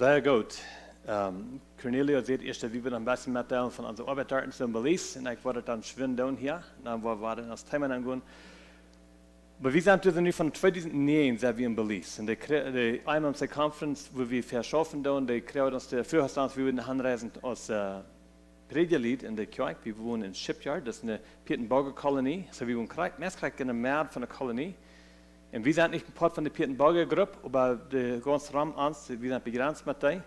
Sehr gut. Cornelio sieht erst, wie wir ein bisschen mitteilen von unserer Arbeit dort in Belize. Und ich wollte dann schwimmen hier. Dann war dann das Thema angehen. Aber wir sind nu von 2009 sind wir in Belize. Und die einmal Conference, wo wir verschaffen, die kriegen uns der Führerstand, wie wir anreisen aus Predigerlied in der Kirche. Wir wohnen in Shipyard, das ist eine Pietenburger-Kolonie. So wir wohnen meist in der Meer von der Kolonie. Und wir sind nicht ein Part von der Pietenburger-Gruppe, aber der ganze Raum wir sind begrenzt mit dem.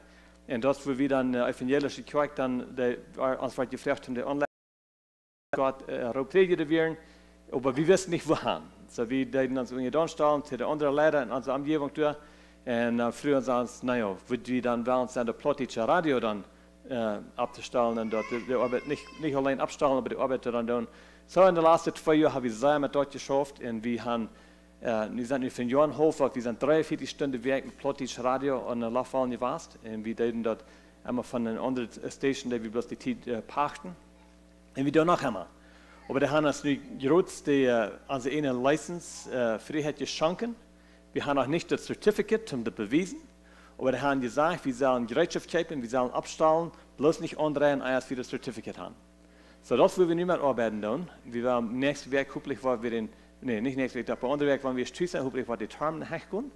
Und das, wo wir dann evangelische Kirche dann uns gefragt haben, die online Gott predigen werden, aber wir wissen nicht wohin. So wir dürfen uns irgendwie anstellen, zu der anderen Leiter in unserer Umgebung durch. Und früher sagen sie, naja, würden wir dann wählen, dann der plottische Radio dann abzustellen und dort die Arbeit nicht allein abstellen, aber die Arbeit dann tun. So in den letzten 2 Jahren habe ich sehr mit dort geschafft und wir haben wir sind für Jahren Hofer, wir sind 43 Stunden weg mit plottisch Radio an der Laufbahn gewesen. Und wir dürfen dort einmal von einer anderen Station, die wir bloß die Zeit pachten. Und wir tun noch einmal. Aber da haben uns nicht gerutzt, unsere eine License Freiheit geschenkt. Wir haben auch nicht das Certificate, um das bewiesen. Aber die haben gesagt, wir sollen Gerätschaft kaufen, wir sollen abstellen, bloß nicht andrehen, als wir das Certificate haben. So, das wollen wir nicht mehr arbeiten tun. Wir werden nächstes Werk hoffentlich, weil wir den nicht nächstes Week, aber andere Weg waren wir stützen, hoffentlich war die Termen hergehen. Und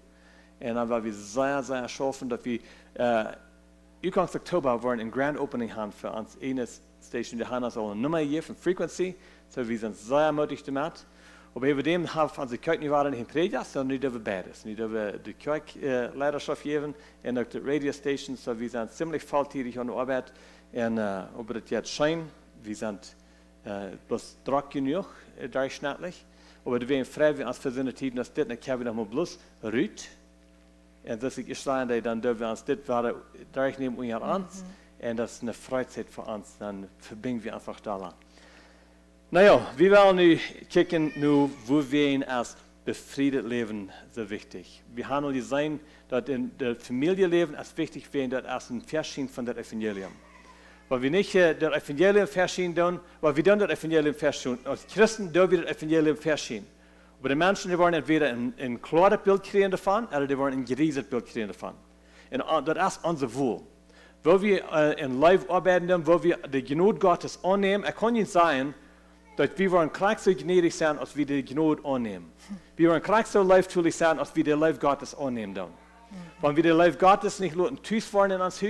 dann waren wir sehr, sehr schaffen, dass wir Anfang Oktober waren ein Grand Opening haben für uns eine Station, die haben uns auch eine Nummer hier von Frequency, so wir sind sehr mutig damit. Aber über dem haben unsere Kirchen waren nicht in Predigt, sondern nicht über beides. Nicht über die Kirchleiterschaft geben und auch die Radio Station, so wir sind ziemlich volltätig an der Arbeit. Und ob das jetzt scheint, wir sind bloß Druck genug, durchschnittlich. Aber wir werden frei, wir uns für so eine Zeit, dass das nicht noch mal bloß rüht. Und dass ich sage, dann dürfen wir uns das durchnehmen und uns. Und das ist eine Freizeit für uns, dann verbinden wir einfach da lang. Naja, wir wollen nu gucken, wo wir als befriedet leben so wichtig. Wir haben gesehen, dass in der Familienleben als wichtig wäre, dass als ein Verschieden von der Evangelium. Weil wir nicht das Evangelium verschieden tun, weil wir dann das Evangelium verschieden. Als Christen dürfen wir das Evangelium verschieden. Aber die Menschen, die wollen entweder ein klares Bild kriegen davon, oder die wollen ein geriesenes Bild kriegen davon. Und das ist unser Wohl. Wo wir in Live arbeiten, wo wir die Gnade Gottes annehmen, kann nicht sein, dass wir wollen gleich so gnädig sein, als wir die Gnade annehmen. Wir wollen gleich so live sein, als wir die Live Gottes annehmen. Wenn wir die Live Gottes nicht tief wollen in uns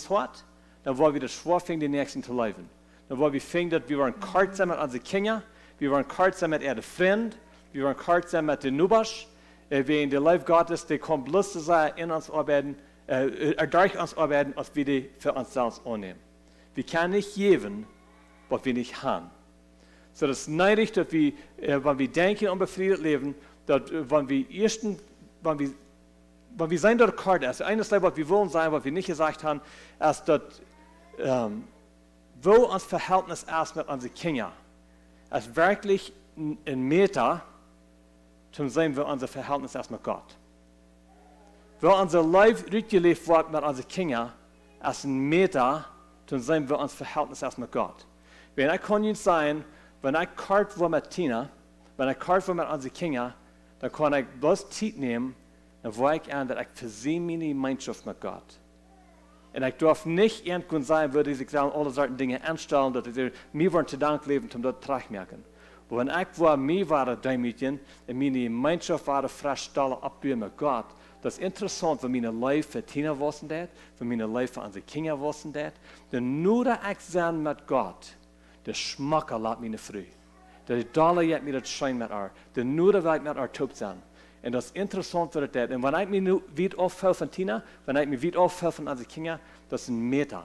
Hort, dann wollen wir das schwer finden, die Nächsten zu leben. Dann wollen wir finden, dass wir wollen kart sein mit unseren Kindern, wir wollen kart sein mit ihren Freunden, wir wollen kart sein mit den Nubasch. Wir in der Live Gottes, die kommt bloß zu sein, in uns arbeiten, durch uns arbeiten, als wir die für uns selbst annehmen. Wir können nicht geben, was wir nicht haben. So, das ist neidig, dass wir, wenn wir denken und befriedet leben, dass wenn wir sein dort kart ist, eines was wir wollen sein, was wir nicht gesagt haben, ist, dass wo unser Verhältnis ist mit unseren Kindern, ist wirklich ein Meter, zum sehen, wo unser Verhältnis ist mit Gott. Wo unser Leben durchgelebt wird mit unseren Kindern, ist ein Meter, zum sehen, wo unser Verhältnis ist mit Gott. Wenn ich kann nicht sein, wenn ich kart war mit Tina, wenn ich kart war mit unseren Kindern, dann kann ich bloß Zeit nehmen, dann war ich an, dass ich für sie meine Gemeinschaft mit Gott. Und ich darf nicht irgendwann sein, würde ich sagen, alle solchen Dinge anstellen, dass ich mir wollen zu Dank leben, um das zu merken. Aber wenn ich war, mir war Dämmädchen, und meine Gemeinschaft war frisch abgeben mit Gott, das ist interessant, wenn meine Leute für Tina wissen das, wenn meine Leute für unsere Kinder wissen das, denn nur da ich sein mit Gott, der Schmacker lässt mich nicht früh. Der Dollar hat mir das Schein mit ihr, der nur da wird mit ihr top sein. Und das ist interessant für das. Und wenn ich mir wieder aufhöre von Tina, wenn ich mir wieder aufhöre von unseren Kindern, das ist ein Meter.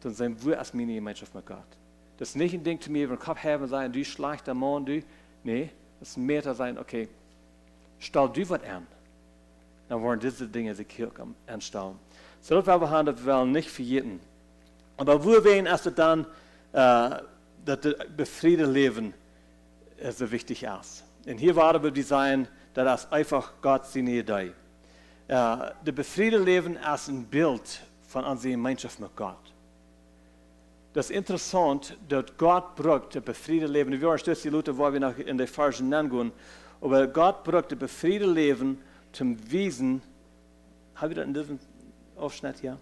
Dann sind wir als meine Gemeinschaft mit Gott. Das ist nicht ein Ding zu mir, wenn Kopf haben sein, du schlechter Mann, du. Nee, das ist ein Meter sein, okay, stell du was an. Dann wollen diese Dinge sich hier anstellen. So, das wir haben, das wir nicht vergessen. Aber wo wir erst dann, dass das befriedete Leben so wichtig ist. Und hier waren wir sein, dass das einfach Gott seine Idee. Das befriedete Leben ist ein Bild von unserer Gemeinschaft mit Gott. Das ist interessant, dass Gott braucht das befriedete Leben. Wir waren die Leute, wo wir noch in der Versen nennen, aber Gott braucht das befriedete Leben zum Wiesen. Haben wir das in diesem Aufschnitt hier?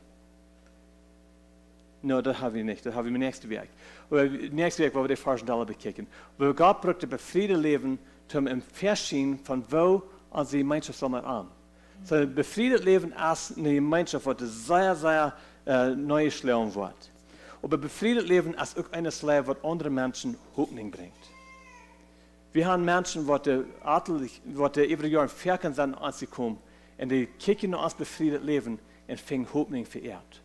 No, das habe ich nicht. Das habe ich im nächsten Weg. Im nächsten Weg wollen wir die falschen Teile bekijken. Wo Gott braucht das befriedete Leben zum Verschieden von wo an die Gemeinschaft soll man an. So ein befriedetes Leben ist eine Gemeinschaft, die sehr, sehr neu geschlagen wird. Aber befriedetes Leben ist auch eine Leben, was andere Menschen Hoffnung bringt. Wir haben Menschen, die every Jahr verken sind anzukommen, und die kicken nur als befriedetes Leben und fingen Hoffnung verehrt.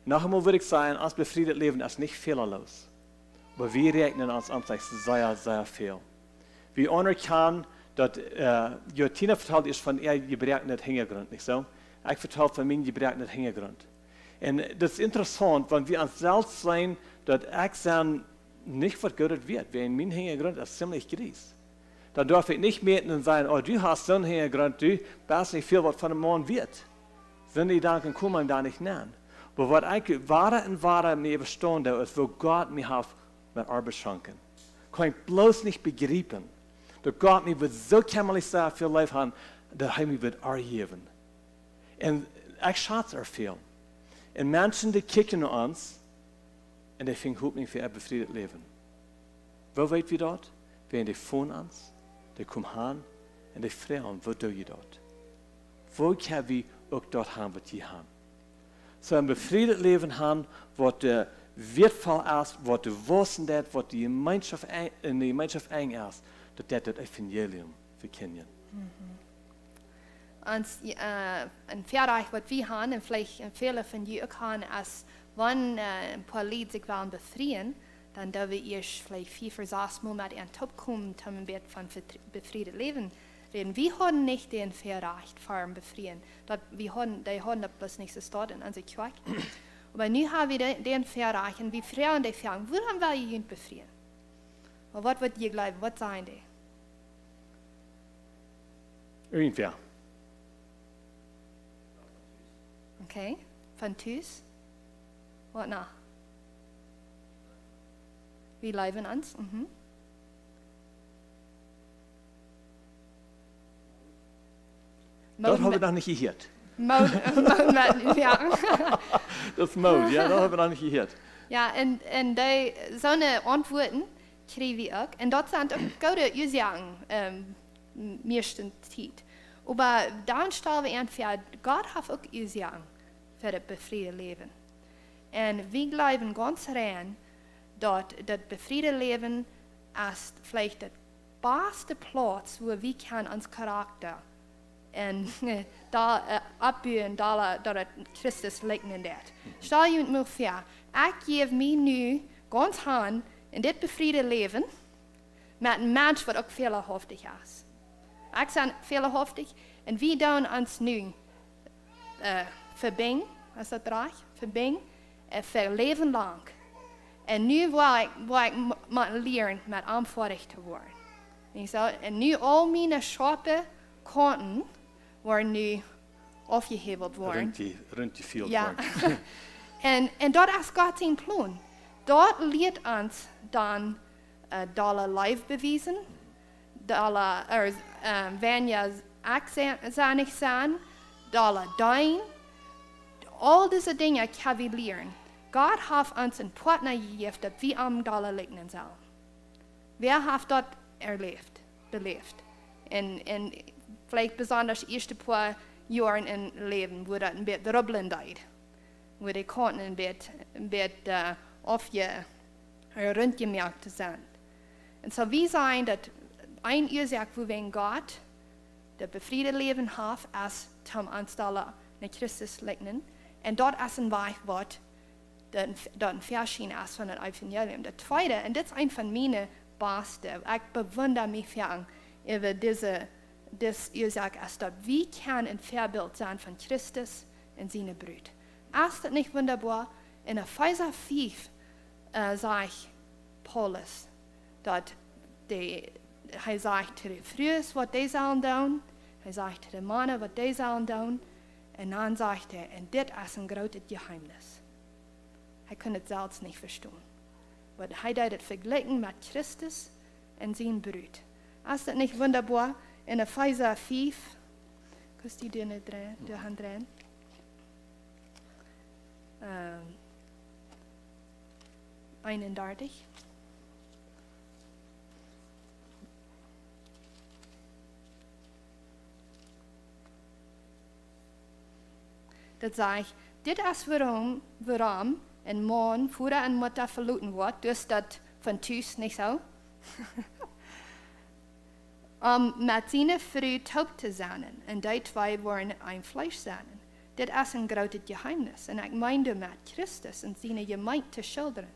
Noch einmal würde ich sagen, als befriedetes Leben ist nicht fehlerlos. Aber wir rechnen uns anfangs sehr, sehr viel. Wir anerkennen, dass Tina vertelt ist von ihr gebrägten Hintergrund, nicht so? Ich vertelle von meinem gebrägten Hintergrund. Und das ist interessant, wenn wir uns selbst sehen, dass ich sagen, nicht was Gott wird, weil mein Hintergrund ist ziemlich groß. Dann darf ich nicht meten und sagen, oh, du hast so einen Hintergrund, du weißt nicht viel, was von einem Mann wird. Sind die Gedanken kommen da nicht nennen. Aber was ich wahre mir verstanden ist, wo Gott mich hat mit Arbeit schenken. Kann ich bloß nicht begreifen. Dass Gott mich wird so kämmerlich sehr viel Leben haben, dass er mich wird erheben. Und ich schätze viel. Und Menschen, die kicken auf uns, und die finden Hoffnung für ein befriedetes Leben. Wo weit wir dort? Wenn die von uns, die kommen hin, und die fragen, wo tue ich dort? Wo können wir auch dort haben, was die haben? So ein befriedetes Leben haben, was der wertvoll ist, was du wissen das, was die Gemeinschaft in die Gemeinschaft eng ist, das Evangelium für Kinder. Und ein Verreich, was wir haben, und vielleicht viele von euch auch haben, ist, wenn ein paar Leute sich wollen befreien, dann dürfen wir vielleicht 4 oder 6 Mal mit einem Top kommen, um ein von befriedetem Leben reden. Wir haben nicht den Verreich für Befreien. Die haben das bloß nicht so dort in unserer Kirche. Aber nun haben wir den Verreich und wir fragen die Fragen, woran will ihr ihn befreien? Und was wird ihr glauben, was sagen die? Irgendwer. Okay, von Tüß. Was noch? Wir leben uns. Das haben wir noch nicht gehört. Mode, ja. Das Mode, ja, das haben wir noch nicht gehört. Ja, und die, so eine Antworten kriegen wir auch. Und dort sind auch gute Aussagen, meistens Zeit. Aber dann stellen wir einfach, Gott hat auch Aussagen für das befreite Leben. Und wir glauben ganz rein, dass das befreite Leben ist vielleicht der beste Platz, wo wir uns Charakter und da abbauen, da Christus leugnen wird. Stell dir mal vor, ich gebe mir nu ganz Hand in das befreite Leben mit einem Mensch, der auch fehlerhaftig ist. Ich bin fehlerhaftig und wir tun uns nu verbinden, ist das reich? Verbinden, für Leben lang. Und nu wil ik leren met aanvaardig te worden. En nu al mijn schapen kanten worden nu afgehebeld worden. Rund die viel ja. En dat is Gods plan. Dat leert ons dan dalle life bewijzen. Dalle, wenn je akzijnig zijn, dalle dein. Al deze dingen kan we leren. Gott hat uns einen Partner gegeben, dass wir am Dollar leugnen sollen. Wer hat das belebt? Und vielleicht besonders die ersten paar Jahre im Leben, wo das ein bisschen rubbeln geht. Wo die Kanten ein bisschen rundgemerkt sind. Und so wir sagen, dass ein Ursache, wo wir Gott das befriedete Leben hat, ist, um uns Dollar nach Christus leugnen. Und dort ist ein Weg, was dat verschieden ist von dem Evangelium. Das Zweite, und das ist ein von meinen besten, ich bewundere mich für über diese Ursache, ist, dass wir ein Vorbild sein von Christus und seiner Brut. Ist das nicht wunderbar? In Epheser 5 sagt Paulus, dass er sagt zu den Frauen, was die sollen tun, er sagt zu den Männern, was die sollen tun, und dann sagt er, und das ist ein großes Geheimnis. Er kann es selbst nicht verstehen. Aber er hat es verglichen mit Christus und seinem Brut. Ist das nicht wunderbar? In Epheser 5, kannst du dir nicht drehen? 31. Dat zegt, dit is waarom een man vader en moeder verlaten wordt, dus dat van thuis niet zo. Met zijn vrouw taub te zijn en die twee worden een vlees zijn. Dit is een groot geheimnis en ik meende met Christus en zijn gemeente te schilderen.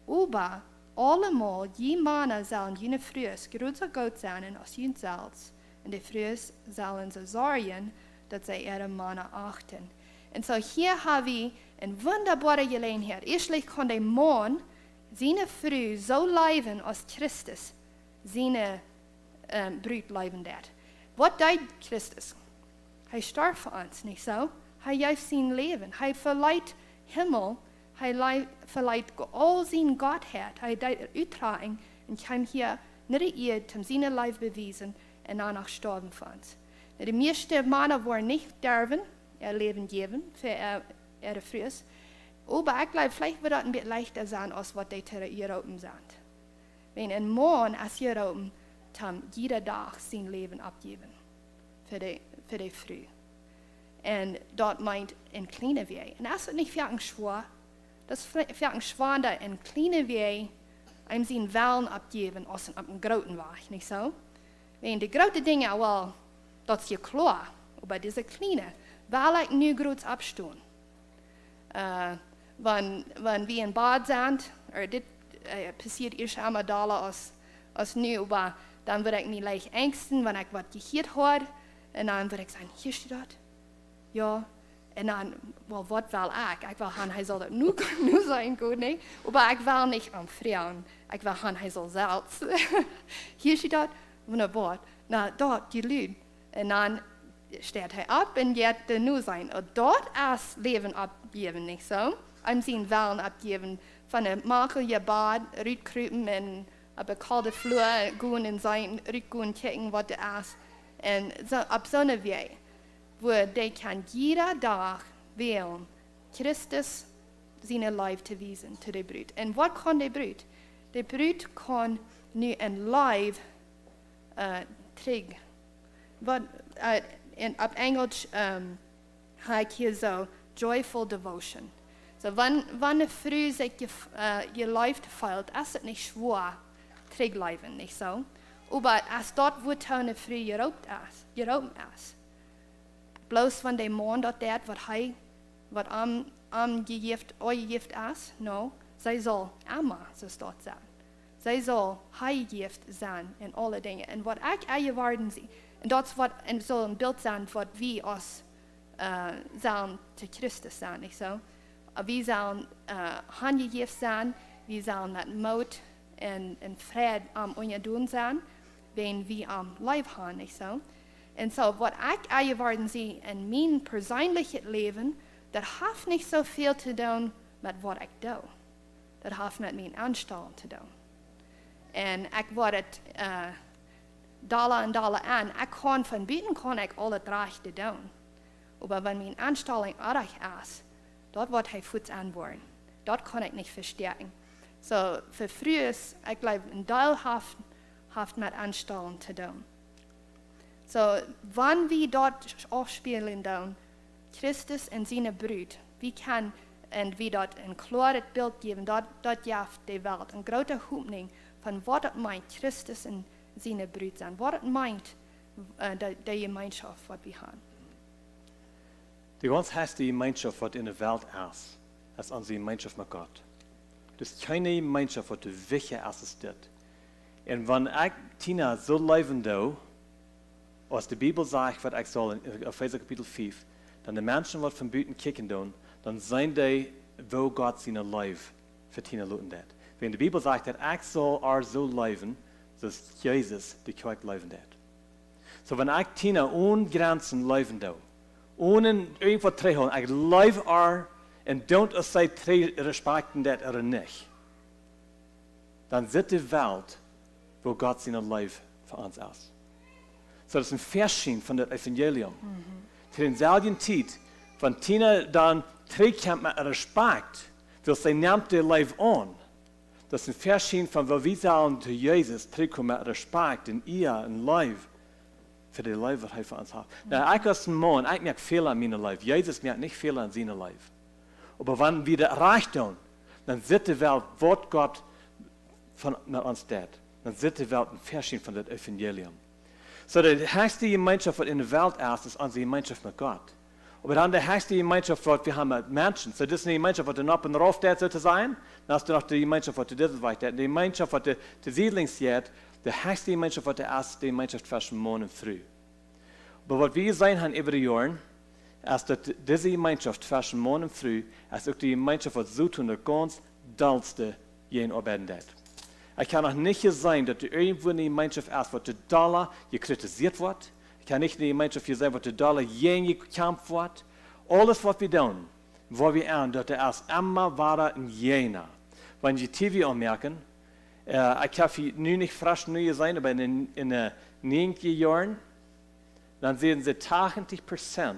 Aber allemaal, die mannen zullen jene vrouwen groter God zijn als hun zelfs. En de vrouwen zullen ze zorgen dat zij ihre mannen achten. En zo hier hebben we een wonderbare gelegenheid. Eerstelijk kan de man zijn vrouw zo leven als Christus zijn bruid leven deed. Wat deed Christus? Hij stierf voor ons, niet zo? Hij geeft zijn leven. Hij verleidt hemel. Hij verleidt al zijn Godheid. Hij deed er uitdraging en kwam hier naar de eerd om zijn leven bewijzen en danach sterven voor ons. De meeste mannen worden niet sterven, leven geven voor ihre vrouwen. Aber ik geloof, vielleicht wird das ein bisschen leichter sein, als was die Europen sind. Wenn ein Mann als Europen jeder Tag sein Leben abgeben für die Frau. Und dort meint ein kleiner Weg. Und das ist nicht für schwer. Das ist für ein schwer, dass ein kleiner Weg einem seinen Willen abgeben, als ein großen Weg, nicht so? Wenn die großen Dinge, well, das ist ja klar. Aber diese kleine, weil ich nu groß abstehen. Wenn wir in Bad sind, oder das passiert erst einmal da als nu, aber dann würde ich mich leicht ängsten, wenn ich was gehört habe, und dann würde ich sagen, hier steht das. Ja, und dann, well, was will ich? Ich will haben, er soll das nur sein, gut, nicht? Aber ich will nicht am Frauen, ich will haben, er soll selbst. Hier steht das, wunderbar, na, dort, die Leute. Und dann steht er ab und geht nur sein. Und dort ist Leben abgeben, nicht so? Einem seinen Willen abgeben, von der Makel, ihr Bad, rütkrupen und auf der kalten Flur gehen und sein, rütgehen, checken, was das ist. Und so, ab so einer Weg, wo die kann jeder Tag wählen, Christus seine Leib zu wiesen, zu der Brut. Und was kann die Brut? Die Brut kann nur ein Leib tragen. Ab Englisch habe ich hier so joyful devotion. So, wenn eine Frau sich ihr Leib feilt, ist es nicht schwer, trägt nicht so. Aber als dort, wo eine Frau geraubt ist, bloß wenn der Mann dort tät, was am gegift ist, no, sie soll immer so dort sein. Sie soll heigift sein in alle Dinge. Und was ich eingewarten sie, und das soll ein Bild sein, was wir als sollen zu Christus sein, nicht so? Wir sollen handgegift sein, wir sollen mit Mut und Frieden unterdun sein, wenn wir am Leib haben, nicht so? Und so, was ich eingewarten sie in mein persönliches Leben, das hat nicht so viel zu tun mit was ich tue. Das hat mit meinen Anstellungen zu tun. Und ich werde Dollar und Dollar an. Ich kann von bieten kann ich alle drei tun. Aber wenn meine Anstellung arg ist, dort wird ich Fuß anbohren. Dort kann ich nicht verstärken. So, für früher ist, ich glaube, ein Teil hat mit Anstellung zu tun. So, wenn wir dort aufspielen tun, Christus und seine Brut, wie kann und wir dort ein klares Bild geben, dort jaft die Welt, eine große Hoffnung von was es meint, Christus und seine Brut sein, was es meint, die Gemeinschaft, was wir haben. Die ganz heiße Gemeinschaft, was in der Welt ist unsere Gemeinschaft mit Gott. Das ist keine Gemeinschaft, was wichtig ist. Und wenn ich Tina so leben do, als die Bibel sagt, was ich soll, in Epheser Kapitel 5, dann die Menschen, die von Büten kicken tun, dann sind die, wo Gott seine Leib für Tina luten hat. Wenn die Bibel sagt, dass ich soll so leben, so ist Jesus die Kirche leben hat. So wenn ich Tina ohne Grenzen leben do, ohne irgendwas zu tun, ich lebe und don't say respekten das oder nicht, dann sieht die Welt, wo Gott seine Leib für uns ist. So das ist ein Verschieden von dem Evangelium. Zu den selben Zeit, wenn Tina dann terugkomt met respect, wil zij neemt de leven aan. Dat is een verschil van wat wij zullen te Jezus terugkomen met respect en eer en leven. Voor de leven wat hij voor ons heeft. Nou, ik als een man, ik merk veel aan mijn leven. Jezus merkt niet veel aan zijn leven. Maar wanneer we dat recht doen, dan zit er wel wat God met ons deed. Dan zit er wel een verschil van het evangelium. So de höchste Gemeinschaft, wat in der Welt ist, ist unsere Gemeinschaft mit Gott. Aber dann die höchste Gemeinschaft, was wir haben mit Menschen. So das ist eine Gemeinschaft, was noch und rauf steht, sozusagen. Dann hast du noch die Gemeinschaft, was dieses Weich steht. Die Gemeinschaft, was der Siedlings steht, die höchste Gemeinschaft, was der ist, die Gemeinschaft zwischen Morgen und Früh. Aber was wir sehen haben über die Jahre, ist, dass diese Gemeinschaft zwischen Morgen und Früh, ist auch die Gemeinschaft, was so tun, der ganz dollste jeden arbeiten wird. Ich kann auch nicht sein, dass irgendwo eine Gemeinschaft ist, wo der Dollar kritisiert wird. Ich kann nicht eine Gemeinschaft sein, wo der Dollar gekämpft wird. Alles, was wir tun, wo wir an, dass er ist immer weiter in jener. Wenn Sie TV anmerken, ich kann nun nicht frisch neu sein, aber in den 90er Jahren, dann sehen Sie 80%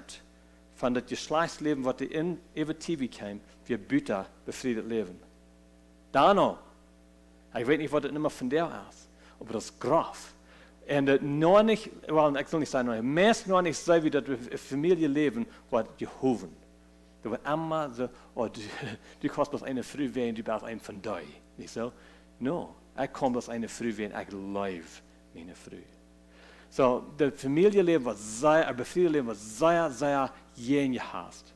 von dem Geschlechtsleben, was in TV kam, wir Büter befriedet leben. Dann ich weiß nicht, was das immer von der ist, aber das ist groß. Und noch nicht, well, ich soll nicht sagen, meist noch nicht so, wie das Familie leben, was gehoven. Da wird immer so, oh, du kannst bloß eine Früh wählen, du bist ein von dir. Nicht so? No, ich kann bloß eine Früh wählen, ich lebe meine Früh. So, das Familienleben, was sehr, ein befriedetes Leben, was sehr, sehr jene hast.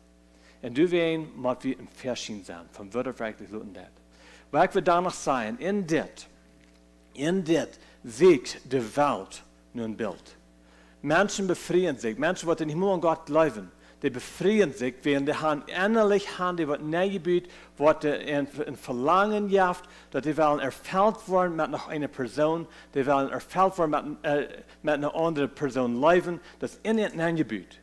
Und du wählen, was wir im Verschieden sein, von Wörter wirklich so und das. Waar ik wil danach zijn, in dit ziet de Welt nu een beeld. Menschen befreien sich, Menschen, die nicht nur an Gott glauben, die befreien sich, während die haben innerlich haben, die wird negebiet, wird ein Verlangen jaft, dass die wollen erfüllt worden mit noch einer Person, die wollen erfüllt worden mit einer anderen Person leben, das ist in ihnen negebiet.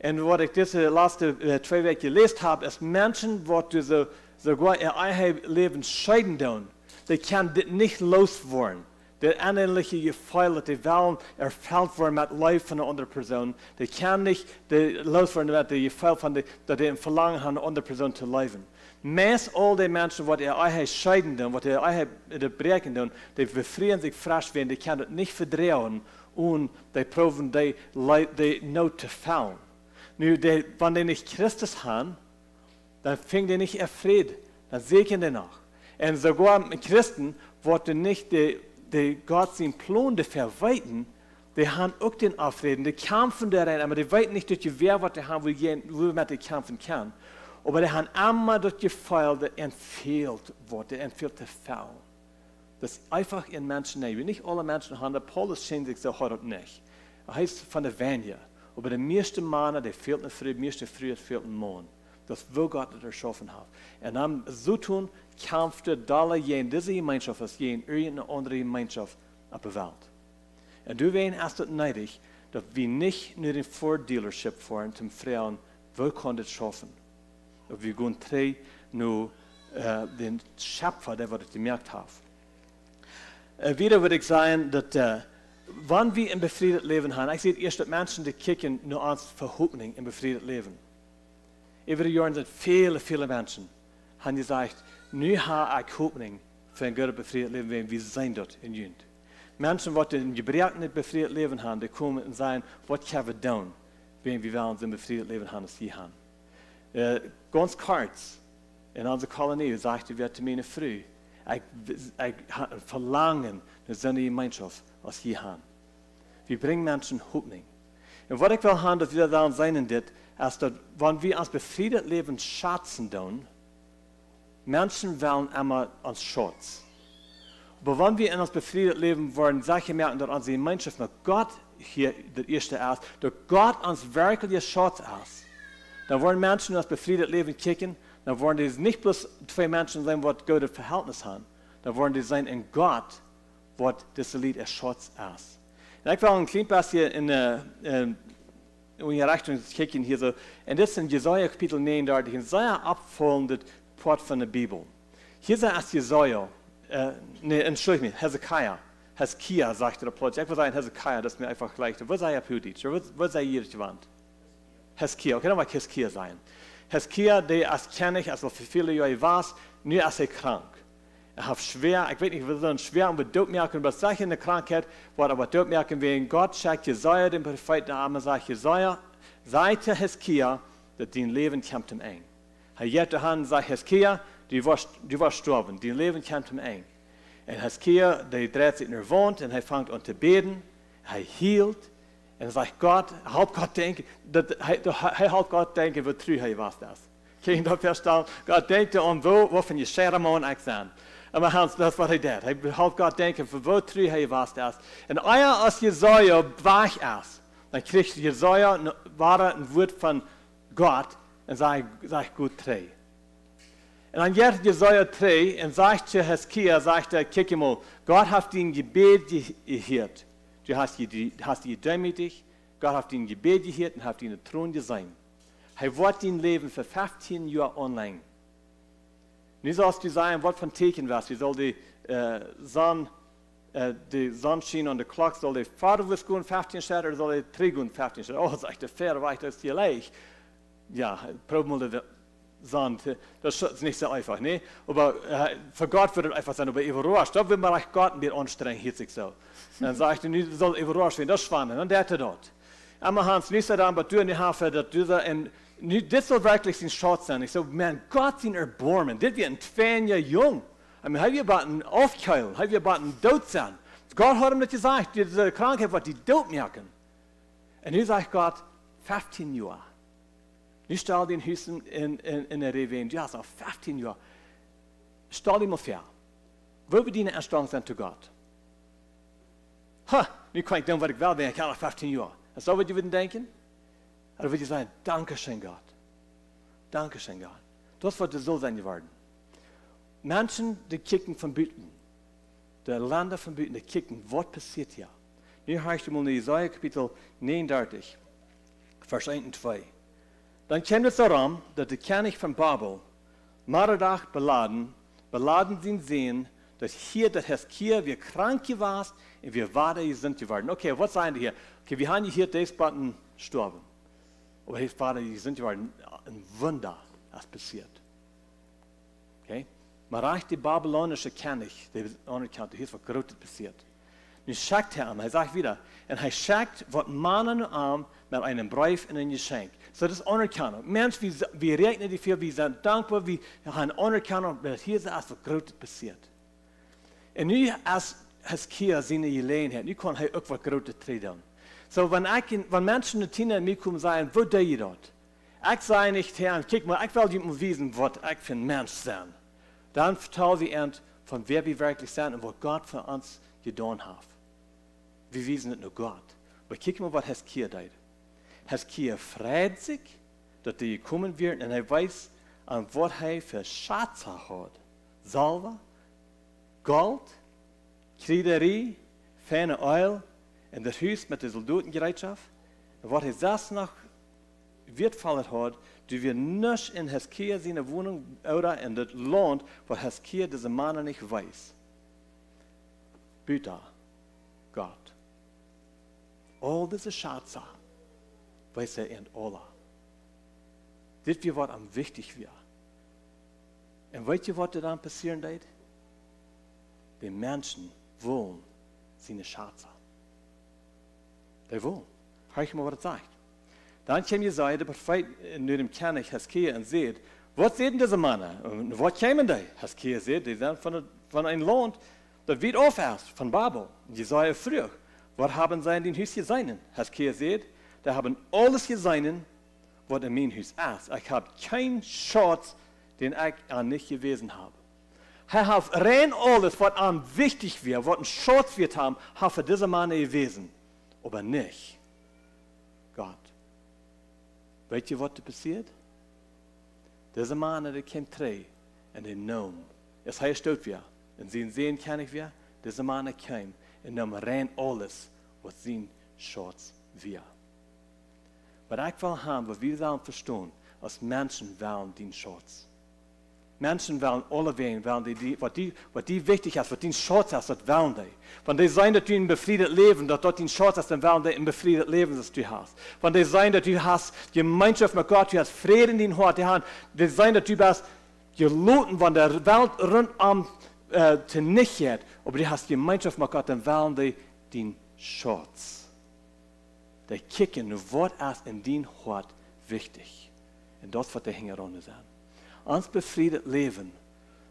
Und was ich diese letzten 2 Wochen gelesen habe, ist Menschen, die sogar ihr eigenes Leben scheiden tun, die können das nicht loswerden. Der innerliche Gefühl, dass die wollen erfüllt werden mit Leben von einer anderen Person, die können nicht loswerden mit dem Gefühl, dass die ein Verlangen haben, eine andere Person zu leben. Meist all die Menschen, die ihr eigenes scheiden tun, die ihr eigenes brechen tun, die befreien sich frisch werden, die können das nicht verdrehen und die proben die Not zu fallen. Nu, wenn die nicht Christus haben, dann fängt die nicht Frieden, dann segnen die noch. Und sogar Christen, die nicht die Gott seinen Plan verweiten, die haben auch den Aufreden, die kämpfen darin, aber die weiten nicht durch die Wehr, was die haben, wo man die kämpfen kann. Aber die haben immer durch die Gefühl, die empfiehlt wird, die empfiehlt zu fallen. Das ist einfach in Menschen nicht. Nicht alle Menschen haben, der Paulus schämt sich so heute nicht. Er heißt von der Vanya. Aber die meisten Männer, die fehlt eine Früh, die meiste Früh, fehlt ein Mann. Das will Gott das erschaffen hat. Und dann so tun, kämpfte alle jene, diese Gemeinschaft als jene, irgendeine andere Gemeinschaft auf der Welt. Und du weißt erst neidig, dass wir nicht nur den Vordealership fahren, zum Frauen, wir können das schaffen. Aber wir gehen nur den Schöpfer, der das gemerkt hat. Wieder würde ich sagen, dass wenn wir ein befriedetes Leben haben, ich sehe erst, dass Menschen, die kicken nur als Verhoffnung im befriedetes Leben. Über die Jahre sind viele Menschen, haben gesagt, nu habe ich Hoffnung für ein gutes befriedetes Leben, wenn wir sein dort in Jünd. Menschen, die ein gebrochenes befriedetes Leben haben, die kommen und sagen, was können wir tun, wenn wir wollen, so ein befriedetes Leben haben, als sie haben. Ganz kurz, in unserer Kolonie sagte wir zu mir früh, ich habe ein Verlangen nach so einer Gemeinschaft, als hier haben. Wir bringen Menschen Hoffnung. Und was ich will haben, dass wir da sein wird, ist, dass wenn wir als befriedet Leben schätzen tun, Menschen wollen immer uns Schutz. Aber wenn wir in uns befriedet leben wollen, solche merken, dass unsere Gemeinschaft mit Gott hier das erste ist, dass Gott uns wirklich Schutz ist, dann wollen Menschen in das befriedet Leben kicken, dann wollen die nicht bloß 2 Menschen sein, die gute Verhältnis haben, dann wollen die sein in Gott, was das Lied der Schutz ist. Und ich will ein klein bisschen in die Richtung kicken hier so, und das ist in Jesaja Kapitel 39, ein sehr abfolgendes Part von der Bibel. Hier ist Jesaja, Entschuldigung, Hezekiah, sagt der Plot. Ich will sagen Hezekiah, das ist mir einfach leichter. Was sei er Puditsch? Was sei ihr gewandt? Hezekiah, okay, dann mal Hezekiah sein. Heskia, der als kenne ich, also für viele Jahre war, nur als krank. Hat schwer, ich weiß nicht, wir sind schwer und wir dürfen merken, was solche eine Krankheit, wo aber dürfen merken, wenn Gott sagt, Jesaja, den Prophet, der Arme sagt, Jesaja, seit Heskia, dass dein Leben kommt ihm eng. Er jetzt an sagt, Heskia, du warst sterben, dein Leben kommt ihm eng. Und Heskia, der dreht sich in der Wohnt und er fängt an zu beten, er hielt, und er sagt, Gott, halt Gott denken, halt Gott denken, wie treu er war das. Kann ich das verstehen? Gott denkt an, wo von die Scheremonen ich sein. Aber das ist, was er deed. Hij had Gott denken, voor wat treu hij was das. En als Jesaja wach ist, dann kriegt Jesaja ein Wort von Gott und sagt gut treu. Und dann geht Jesaja 3 und sagt zu Heskia, sagt er, kick mal, Gott hat dein Gebet gehört. Du hast die demütig, Gott hat dein Gebet gehört und hat deinen Thron gesehen. Er wird dein Leben für 15 Jahre online. Nu sollst du sagen, was von Teken was. Wie soll die Sonnenschein und die Glock, soll die vorwärts gehen 15 Stunden oder soll die 3 gehen 15 Stunden? Oh, sagt der Pferd, weil das hier leicht. Ja, probier mal die Sonne. Das ist nicht so einfach, ne? Aber für Gott wird es einfach sein, aber überrascht. Da will man echt Gott ein bisschen anstrengen, hier sich so. Dann sagt er, du soll überrascht werden, das ist spannend. Und der hat dort. Aber Hans, nicht so dann, aber du nicht haben, dass du da das soll wirklich sein Schatz sein. Ich so, man, Gott sein Erbarmen. Das wird ein 2 Jahre jung. Ich meine, haben wir bald aufkeilen, haben wir bald tot sein. Gott hat ihm das gesagt, diese Krankheit wird die tot merken. Und nu sagt Gott, 15 Jahre. Nu stell den Hüssen in der Rewe, ja, so 15 Jahre. Stell dir mal vor, wo wir deine Anstrengung sind zu Gott? Ha, nu kann ich tun, was ich will, wenn ich kann 15 Jahre. Ist das, was du würden denken? Oder würde ich sagen, Dankeschön Gott. Dankeschön Gott. Das wird so sein geworden. Menschen, die kicken von Büten, die Länder von Büten, die kicken, was passiert hier? Nun heißt es mal in Jesaja Kapitel 39, Vers 1 und 2. Dann kommt es daran, dass der König von Babel, Merodach beladen sind sehen, dass hier das Heskia, wir krank warst und wir waren sind geworden. Okay, was sagen die hier? Okay, wir haben hier das Button gestorben. Aber his Vater, die sind geworden, ein Wunder, das passiert. Okay? Man reicht die babylonische König, der anerkannt, hier ist was Großes passiert. Nun schickt er ihm, sagt wieder, und er schickt, was Mann an Arm mit einem Brief und einem Geschenk. So das ist Anerkennung. Menschen, wir rechnen dafür, wir sind dankbar, wir haben Anerkennung, weil hier ist was Großes passiert. Und nun, als Heskia seine Gelegenheit, nun kann er auch was Großes treten. So, wenn Menschen in Tina mir kommen und sagen, wo tue ich dort? Ich sage nicht, Herr, guck mal, ich will dir mal wissen, was ich für ein Mensch bin. Dann vertrauen wir ihnen, von wer wir wirklich sind und was Gott für uns getan hat. Wir wissen nicht nur Gott. Aber guck mal, was Heskia tut. Heskia freut sich, dass er kommen wird und er weiß, an was er für Schatze hat. Salbe, Gold, Kriegerie, feine Öl, in das Haus mit der Soldatengerätschaft. Und was er das noch wertvoller hat, du wirst nicht in Heskia seine Wohnung oder in das Land, wo Heskia diese Mann nicht weiß. Bitte, Gott. All diese Schatze weiß er in Allah. Das wird, was am wichtig wird. Und weißt du, was dann passieren wird? Die Menschen wollen seine Schatze. Die wollen. Hör ich mal, was er sagt. Dann kommt Jesaja, der Prophet, in dem König Heskia und sagt, was sehen diese Männer? Und was kämen die? Heskia sagt, die sind von einem Land, das wird auf erst, von Babel. Jesaja fragt, was haben sie in den Haus gesehen? Heskia sagt, die haben alles gesehen, was in meinem Haus ist. Ich habe keinen Schatz, den ich an nicht gewesen habe. Er hat rein alles, was an wichtig wird, was ein Schatz wird haben, hat für diese Männer gewesen. Aber nicht Gott. Weißt ihr, was da passiert? Diese Männer, die kommen drei und die nehmen. Es heißt dort wir. Und sie sehen, kann ich wir. Diese Männer kommen und nehmen rein alles, was sein Schatz wird. Was ich will haben, was wir sollen verstehen, als Menschen wollen den Schatz. Menschen wollen alle wen, was die wichtig ist, was die Schatz ist, das wollen die. Wenn die sagen, dass du ein befriedet Leben, dass dort dein Schatz ist, dann wollen die ein befriedet Leben, das du hast. Wenn die sagen, dass du hast Gemeinschaft mit Gott, du hast Frieden in dein Hart, die sagen, dass du bist geloten, wenn der Welt rundum zu nicht geht, aber du hast Gemeinschaft mit Gott, dann wollen die dein Schatz. Die kicken, was ist in dein Hart wichtig. Und das wird der Hintergrund sein. Uns befriedet Leben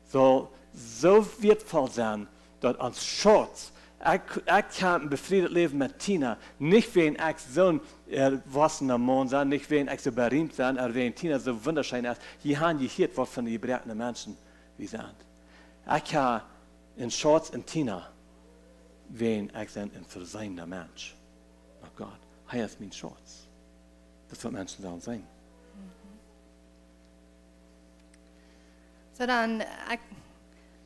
soll so wertvoll sein, dass uns Schatz, ich kann ein befriedet Leben mit Tina, nicht wegen ich so ein wassener Mann sein, nicht wegen ich so berühmt sein, aber wegen Tina so wunderschön ist. Hier haben gehört, was von den gebrägten Menschen wir sind. Ich kann in Schatz und Tina, wegen ich ein verseinender Mensch. Oh Gott, hier ist mein Schatz. Das wird Menschen sollen sein. So dan,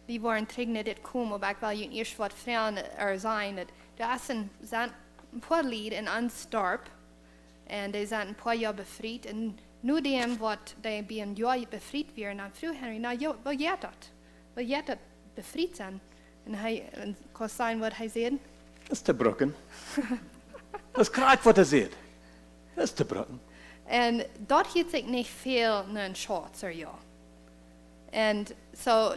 we waren terug naar dit komen, maar ik wil je eerst wat vragen zijn. Er is een paar lied in ons dorp, en die zijn een paar jaar bevrijd, en nu dem wat die bij een jaar bevrijd weer, dan vroeg Henry, nou, wil jij dat? Wil jij dat bevrijd zijn? En hij kon zijn wat hij zei. Dat is te broken. Dat is krijg wat hij zei. Dat is te broken. En dat hield ik niet veel naar een short, ja. En so,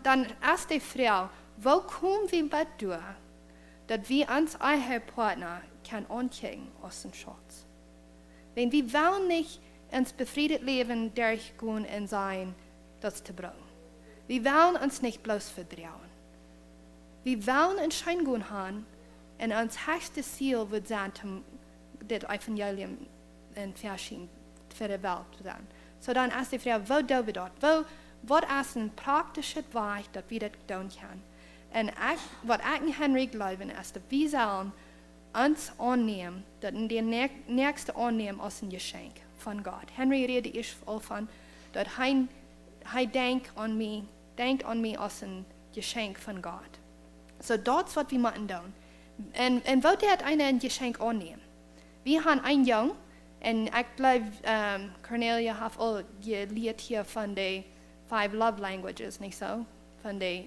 dan is die vrouw, wo kunnen we wat doen, dat we ons eigen partner kan aankijken als een schatz. Wenn we willen niet ons befriedet leven durchgaan en zijn, dat is te brengen. We willen ons niet bloos verdrouwen. We willen een schijn gaan gaan en ons hoogste ziel wordt zijn om dit evangelium in verschillende voor de wereld te zijn. So dan is die vrouw, wo doen we dat? Wat is een praktische weg dat we dat doen kunnen? En wat ik en Henry geloven is dat we zullen ons aannemen, dat de nächste aannemen als een geschenk van God. Henry redet eerst al van dat hij denkt aan mij als een geschenk van God. So dat is wat we moeten doen. En wat dat een geschenk aannemen? We hebben een jong, en ik geloof Cornelia heeft al geleerd hier van de 5 love languages, niet zo? Van de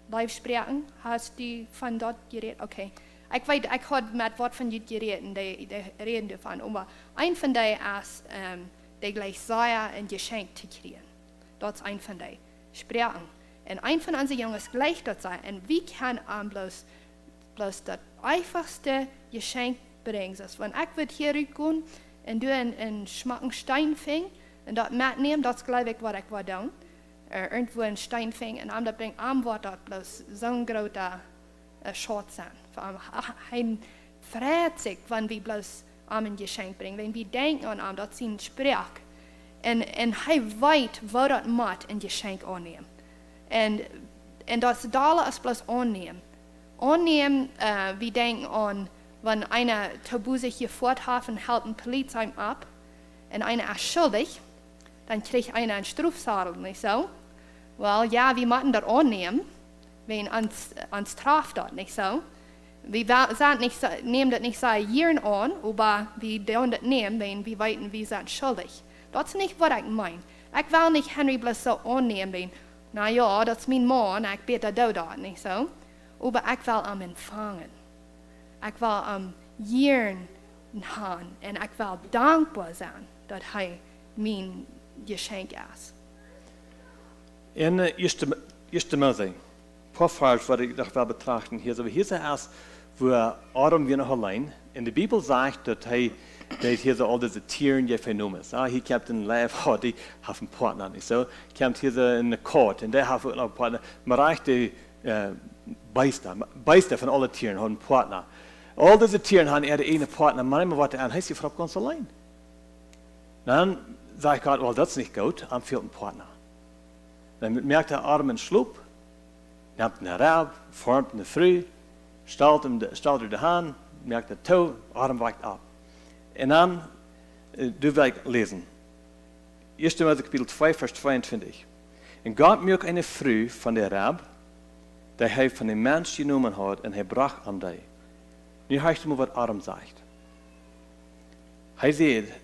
lijfspreken. Hast du van dat geredet? Oké. Ik weet, ik had met wat van jullie geredet en die reden ervan. Maar een van die is de Jesaja een geschenk te krijgen. Dat is een van die spreken. En een van onze jongens gleich dat zijn. En wie kan aan bloos dat einfachste geschenk brengen. Dus wanneer ik wil hier gaan en doe een schmakken steinving, en dat metnemen, dat is geloof ik wat ik wil doen. Irgendwo een steinving en dat brengt aan wat dat bloos zo'n grote schat zijn. Hij vreet zich wanneer we bloos aan een geschenk brengen. Wanneer we denken aan hem, dat is een spreek. En hij weet wat dat moet een geschenk aannemen. En dat is dalen als bloos aannemen. Aannemen, we denken aan, wanneer einer taboe zich je voorthaft en hält een politie hem ab, en einer ist schuldig, dann kriegt einer einen Strafzettel, nicht so? Well, ja, wir müssen das annehmen, wenn uns trifft das, nicht so? Wir nehmen das nicht seit Jahren an, aber wir dürfen das nehmen, wenn wir wissen, wir sind schuldig. Das ist nicht, was ich meine. Ich will nicht Henry bloß so annehmen, wenn, na ja, das ist mein Mann, ich bete das, nicht so? Aber ich will ihn empfangen. Ich will Jahren haben und ich will dankbar sein, dass er mein geschenk is. In eerste Mose, een paar Vers wat ik nog wil betrachten hier. Hier is erst, wo Adam weer nog alleen. En de Bibel zegt dat hij hier zo al deze tieren je genomen is. Hij komt een lijf, die heeft een partner. Zo, komt hier zo in de koord en daar heeft ook nog een partner. Maar eigenlijk de bijster van alle tieren heeft een partner. Al deze tieren hebben de ene partner, maar wat er aan, hij is je vrouw ganz alleen. Dan sagt Gott, well, das ist nicht gut, am fehlt ein Partner. Dann merkt der Adam einen Schlup, nimmt einen Rab, formt eine Früh, stellt die Hand, merkt der Toe, Adam weicht ab. Und dann, du willst lesen. 1. Mose Kapitel 2, Vers 22. Und Gott merkt eine Früh von der Rab, die er von dem Mensch genommen hat, und er brach an die. Nu hörst du mal, was Adam sagt.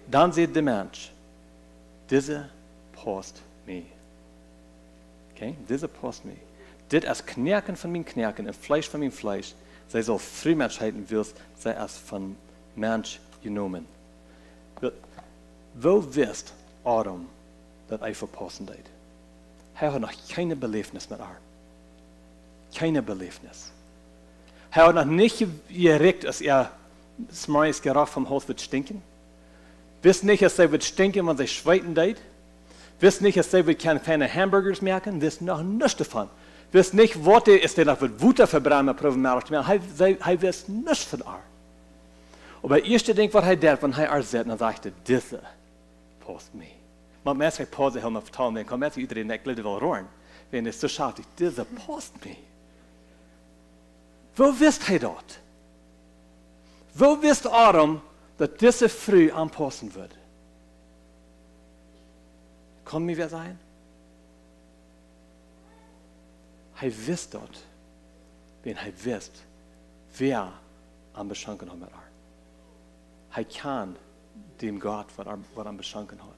Dann sieht der Mensch, diese passt mir. Okay? Diese post me. Dit als Knerken von mein Knerken und Fleisch von mein Fleisch, sei so Frühmenschheiten wirst, sei als von Mensch genommen. Wo wirst Adam, dat hij verpassen deed? Hij had nog keine Belevenis mit haar. Keine Belevenis. Hij had nog nicht geregt, als smeis Geruch vom Haus wird stinken. Wisst nicht, dass sie wird stinken, wenn sie schweiten deed. Wisst nicht, dass sie wird keine Hamburgers merken. Wisst noch nichts davon. Wisst nicht, was ist der noch wird Wutter verbrennen, proben mehr zu machen. Hij wisst nichts von haar. Aber das erste Ding, was er deed, wenn er haar zet, dann sagte, diese post me. Maar mensen pauze helemaal vertalen, dan kan mensen iedereen dat glitter wel roeren. Wenn es so scharf ist, diese post me. Wo wist hij dat? Wo wist Adam, dat diese früh anpassen wird? Kann mir wer sein? Hij wist dat, wenn hij wist, wer am beschenken hat mit haar. Hij kan dem Gott, was am beschenken hat.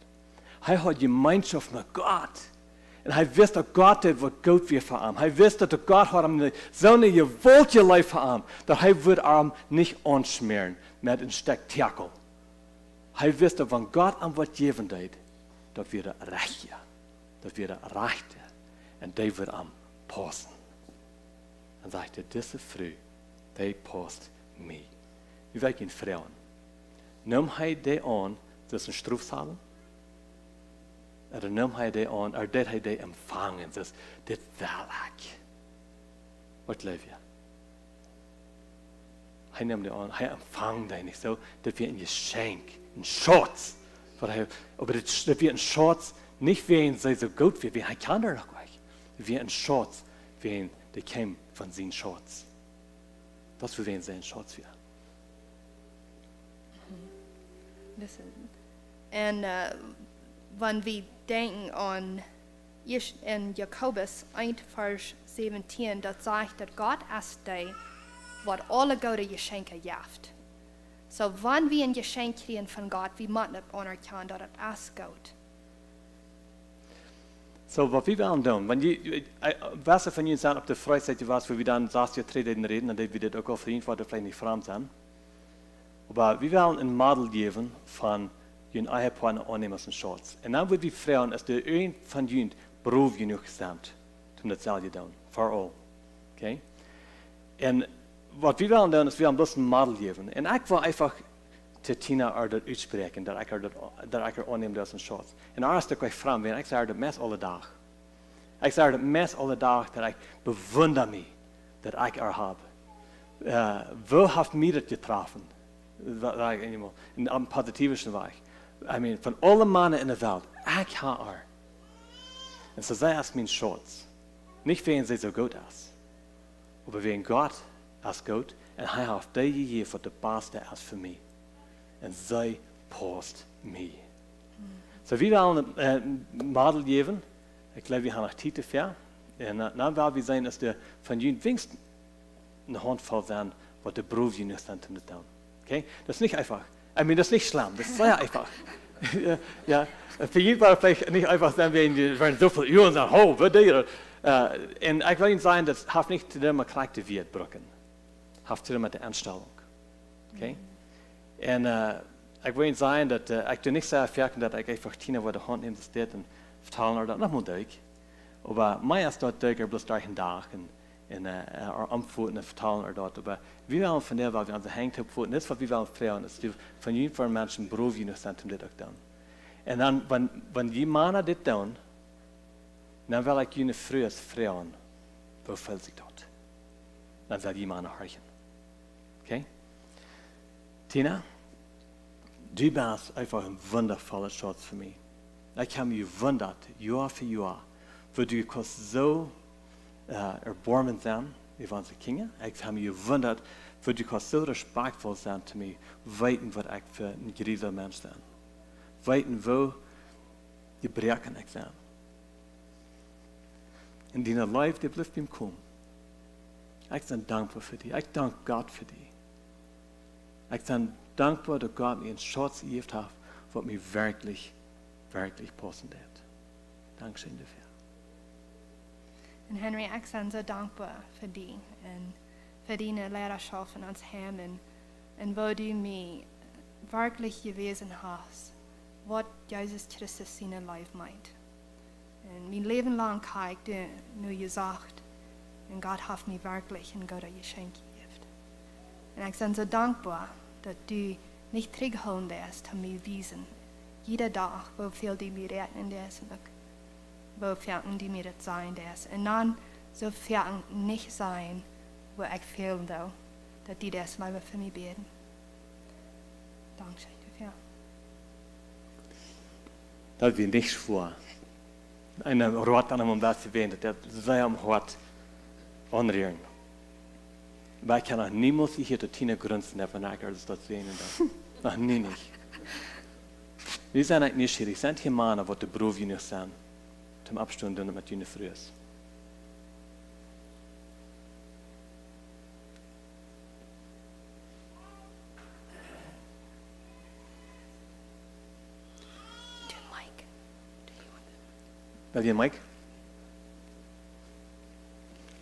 Hij hat Gemeinschaft mit Gott. Und hij wist dat Gott het wat goed weer voor hem. Hij wist dat de Gott had hem zo'n gewollte lijf voor hem, dat hij wordt hem niet aanschmeren met een spektakel. Hij wist dat van Gott hem wat geven deed, dat we de rechtje, dat we de rechte, en die wordt hem passen. En sagte, diese früh, die passt me. Wie wij geen vrouwen. Neem hij die aan, dat een stroefzalen? Oder neem hij die aan, oder deed hij die empfangen? Dus dit wil ik. Wat leef je? Hij neemt die aan, hij empfangt die niet zo. Dat we een geschenk, een Schatz. Aber dat we een Schatz, niet wegen zij zo goed wie hij kan er nog weg. Wir een Schatz, wegen die käme von zijn Schatz. Das für wen sein Schatz wir. Und wenn wir denken an in Jakobus 1, Vers 17, das sagt, dass Gott ist der, was alle gute Geschenke gibt. So, wenn wir ein Geschenk kriegen von Gott, wir müssen anerkennen, dass es ist gut. So, was wir wollen tun, wenn was von Ihnen sagen, ob der Freizeit war, wo wir dann saßen, wir treten reden, dann wir das auch auf jeden Fall vielleicht nicht fremd sein. Aber wir wollen ein Modell geben von ihren eigenen Annehmen und Schatz. Und dann wird wir fragen, dass der ein von ihnen Beruf genug sind, um das selber zu tun. For all. Okay? Und was wir wollen tun, ist, wir wollen bloß ein Modell geben. Und ich will einfach zu Tina das uitspreken, dat ik er aanneem dat een Schatz. En als ik weg vreemd ben, ik zeg dat mes alle dag. Ik zeg dat mes alle dag dat ik bewonder me, dat ik er heb. Wo heeft mij dat getroffen? In een positieve weg. I mean, van alle mannen in de wereld, ik heb er. En zo zij is mijn Schatz. Niet wegen zij zo goed is, maar wegen Gott is goed en hij heeft die gegeven wat de beste is voor mij. En zij past me. So, wir wollen ein Model geben. Ich glaube, wir haben noch Zeit dafür. Und dann werden wir sehen, dass der von ihnen wenigstens eine Handvoll sein, was der Beruf ihnen ist, um zu tun. Okay? Das ist nicht einfach. Das ist nicht schlimm. Das ist sehr einfach. Ja, für jeden war vielleicht nicht einfach sein, wir werden so viel Uhren und sagen, oh, wird der. Und ich will Ihnen sagen, das hat nicht zu dem Charakter wird brücken. Hat zu dem mit der Anstellung. Okay? En ik wil zeggen dat ik niet zo ervaring dat ik einfach Tina voor de hand neem en vertalen haar dat nog moet ik. Maar mij is dat ik er bloos daar een dag en antwoorden en vertalen haar dat. Maar wie willen van der waar we aan de hangt opvoeden, dat is wat we willen vragen. Is van jullie voor mensen beroep je nog zijn om dit ook te doen. En dan, wanneer die mannen dit doen, dan wil ik jullie vroeg vragen, hoe voelt zich dat? Dan zal die mannen horchen. Oké? Tina? Du bist einfach ein wundervoller Schatz für mich. Ich habe mich gewundert, Jahr für Jahr, wo du so erbarmen sein, wie waren sie Kinder. Ich habe mich gewundert, wo du so respektvoll sein zu mir, weiten, was ich für ein gerieser Mensch bin. Weiten, wo die Brechen ich sein. In deiner Life, die bleibt ihm kommen. Ich bin dankbar für dich. Ich danke Gott für dich. Ich bin dankbar, dass Gott mir einen Schatz gegeben hat, was mir wirklich, wirklich passen wird. Dankeschön dafür. En Henry, ik ben zo dankbaar voor die. En voor die leiderschap van ons hem. En waar du mij werkelijk gewezen hast. Wat Jezus Christus zijn leven meint. En mijn leven lang kijk ik nu je zegt. En God heeft mij werkelijk een grote geschenk gegeven. En ik ben zo dankbaar dat du niet terughouden bist om mij wijzen. Jede dag, hoeveel die mij redden is en ook hoeveel die mij het zijn is. En dan zoveel niet zijn, waar ik veel doe, dat die das leven voor mij beden. Dankzij dafür. Dat we niks voor. Een rood aan hem om dat te weten, dat zij hem hoort onreren. Maar ik kan nog niemand hier tot 10 grunzen hebben, als dat zijn en dat. Nog niet. Wir sind nicht neugierig, sind hier Männer, die Beruf nicht sind, zum Abstand und mit ihnen früh ist. Will ihr Mike?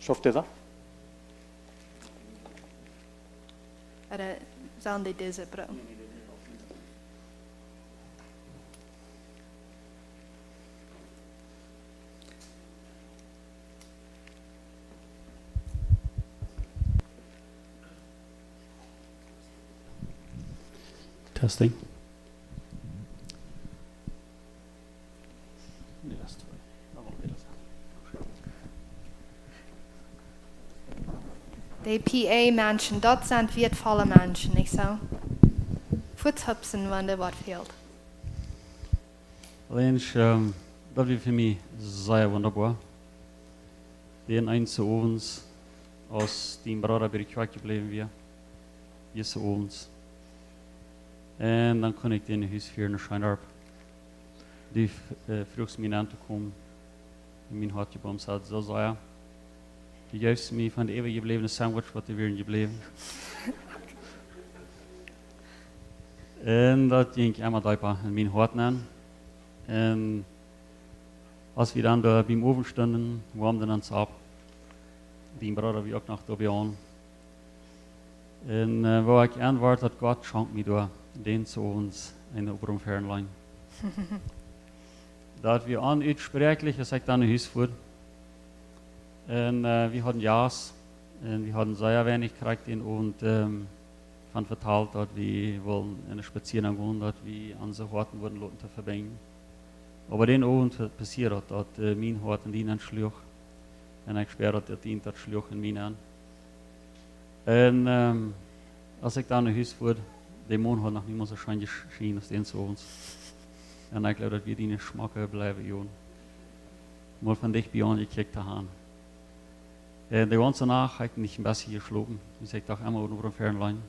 Schafft ihr das? Oder sollen die diese Bro? Testing. Die PA-Menschen, dort sind wertvolle Menschen, nicht so? Voetschubsen, wann der Wort fehlt. Alleen, dat was für mich sehr wunderbar. Den einen zu uns, aus dem Bruder bei der Kirche geblieben wir, hier zu uns. Und dann kon ik den huis vieren naar Schijnarp. Die vroeg mij aan te komen. En mijn hartje bij hem zei, zo zei hij. Die geeft mij van de eeuwig gebleven sandwich wat er weer gebleven. En dat ging ik eenmaal daar in mijn hart aan. En als we dan daar bij hem oven stonden, warmden we ons op. Die broeder wie ook nog daarbij aan. En waar ik antwoord dat God schenkt mij door. Den zu uns in der oberen Fernlein. Dat wir uitsprechlich, als ik dan naar huis voer. En we hadden ja's. En we hadden sehr wenig gekriegt und van verteld dat we willen in een spaziergang gaan, dat we onze harten worden laten te verbringen. Aber den Abend passiert dat mijn hart in die aansloeg. En ik speur dat die dat sloeg in mijn aan. En als ik dan naar huis voer, de Mond hat noch nicht mehr so schön geschienen als den zu uns. Und ich glaube, dass wir die Schmacke bleiben, Jon. Mal von dich bei uns gekriegt haben. Die ganze Nacht habe ich nicht ein bisschen geschlafen. Ich sage auch einmal über den Fernlein.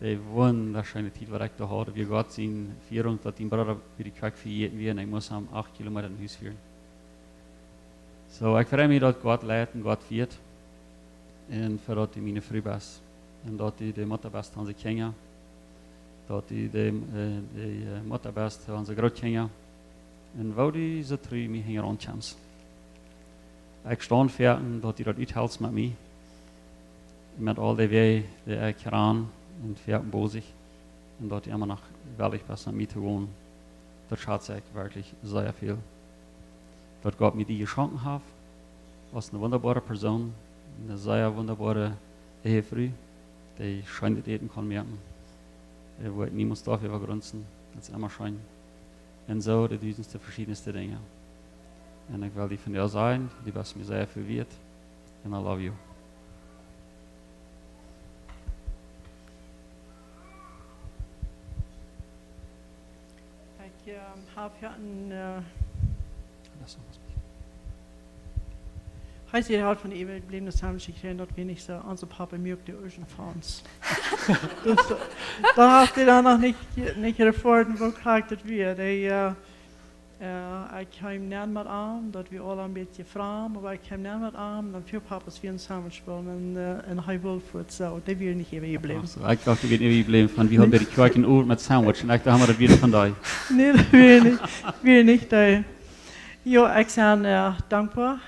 Die wunderschöne Zeit, die ich da hatte. Wir Gott sind Führung, dass die Bruder für die Kirche verjährten wir und ich muss am 8 Kilometer in Haus führen. So, ich freue mich, dass Gott leitet und Gott führt. Und für das ich meine Früh bist. En dat hij de motterbest aan zijn kinderen, dat hij de motterbest aan zijn grootkinderen, en wou hij ze terug mee gingen rondchams. Ik stond verder dat hij dat uithoudt met mij, met al die wei die ik gedaan en verder bozig, en dat hij immer nog wellig was aan mij te wonen. Dat schätze ik wirklich sehr viel. Dat Gott mir die geschenkt hat, was eine wunderbare Person, eine sehr wunderbare Ehefrau. Die schön daten kann merken. Wo niemand dafür vergrunzen, das ist immer schön. Und so, das sind die verschiedensten Dinge. Und ich will die von dir sein, die was mir sehr viel wert. And I love you. Ich habe ja ein Heißt ihr halt von ewig Leben des Herrn gekriegt, dass wir nicht so unser Papa mögt die Ocean Fonds. Da habt ihr dann noch nicht erfahren, wo kriegt das wir. Ich kam nicht mit an, dass wir alle ein bisschen fragen, aber ich kam nicht mit an, dann für Papas wir ein Sandwich wollen und High Wolfwood so. Die will nicht ewig bleiben. Also, ich dachte, die wird ewig bleiben, von wir haben bei der Kirche ein Uhr mit Sandwich und ich dachte, haben wir das wieder von da. Nee, das will nicht. Ja, ich bin dankbar,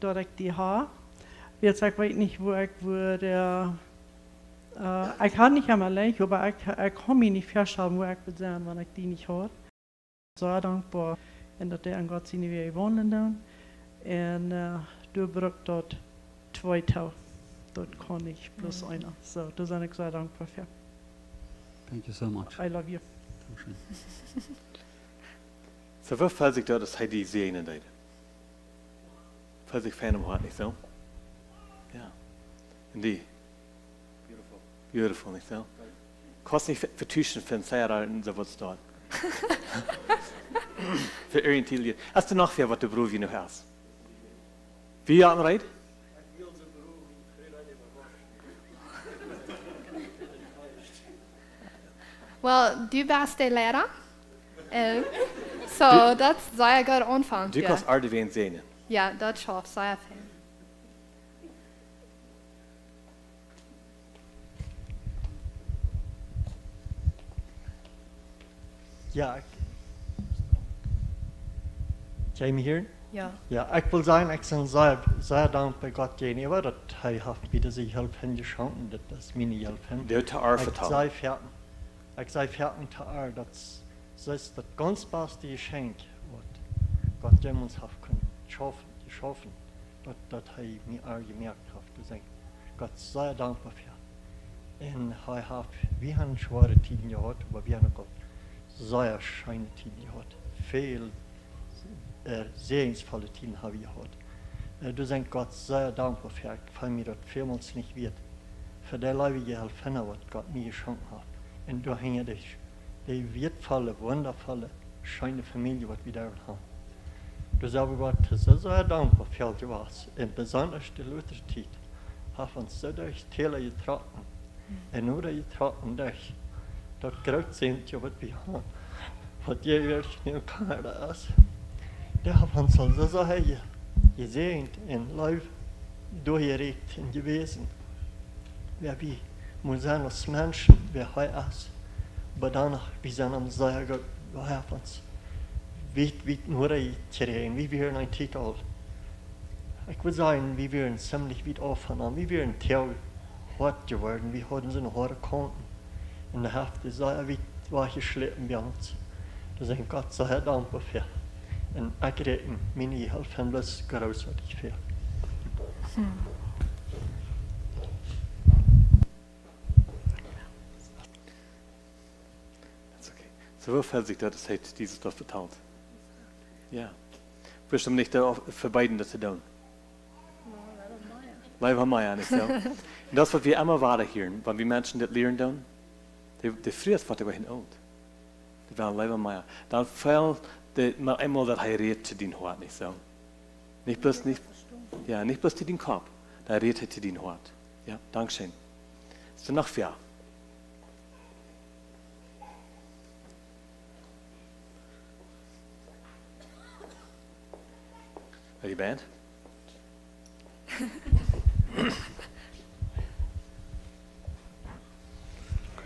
dat ik die heb. Jetzt ik weet niet wo ik würde. Ik had niet helemaal leeg, maar ik kan me niet voorstellen wo ik wil zijn, wanneer ik die niet had. Zo dankbaar en dat hij aan God zien weer wonen doen. En doorbrukt dat 2 touw. Dat kan ik plus einer. So, daar ben ik zo dankbaar voor. Thank you so much. I love you. Dankeschön. So, wo fällt sich da, dass er die sehen deed? Fällt sich fan am Hart nicht so? Ja. Und die? Beautiful, nicht so? Kost nicht vertuschen für ein Zeithalten, so was dort. Für irgendein hast du noch für was du Beruf noch hast? Wie haben wir Well, du bist der Lehrer. So, das sei ein guter Anfang. Du kannst alle wen sehen. Ja, das schafft sehr viel. Ja, kan je me horen? Ja. Ja, ik wil zeggen, ik ben zeer dankbaar bij God gegenüber, dat hij heeft bieden zich hulp geschonken, dat is mijn hulp. Der te ar vertalen. Ik zei fertig te ar, dat is dat ganz beste Geschenk, wat God ons heeft kunnen geschaffen, dat hij mij ar gemerkt heeft. Dus ik God zeer dankbaar voor. En hij heeft, we hebben zware tijden gehad, maar we hebben ook zeer schöne tijden gehad. Veel segensvolle tijden hebben we gehad. Dus ik God zeer dankbaar voor. Ik val me dat vielmals niet weet. Voor die leuwe helfen, wat God mij geschonken heeft. En door hingen die wertvolle, wondervolle, schöne Familie, wat we daar hebben. Dus hebben we God zeer dankbaar voor geweest. En besonders de Luthertijd heeft ons zo durch Täler getrokken. En nu dat getrokken durch dat groot zintje wat we hebben. Wat je weer in elkaar is. Daar heeft ons al zo gezegend en live doorgereikt en gewezen. Wer we moeten zijn als mensen, wer hij is. Maar dan, we zijn hem zeer goed, we hebben ons. Weet hoe hij terrein, we werden een titel. Ik wil zeggen, we werden ziemlich weit aufgenommen, we werden heel hard geworden, we hadden zo'n harde kanten. En de helft is zeer weit weggeschleppen bij ons. Dus ik God zeer dankbaar voor. En ik reken mijn hulp en bloos groot wat ik veel. That's okay. So, wo fällt sich da, dass er dieses Dorf vertalt? Ja. Bestimmt nicht für beiden das zu tun. Leib haben wir ja nicht so. Und das, was wir immer weiterhören, wenn wir Menschen das lernen tun, die früher war hin alt. Die waren Leib haben wir ja. Dann fällt mal einmal, dass er redet zu den Hort nicht so. Nicht bloß zu den Kopf. Da redet er zu den Hort. Ja, Dankeschön. Ist noch fair? Die Band?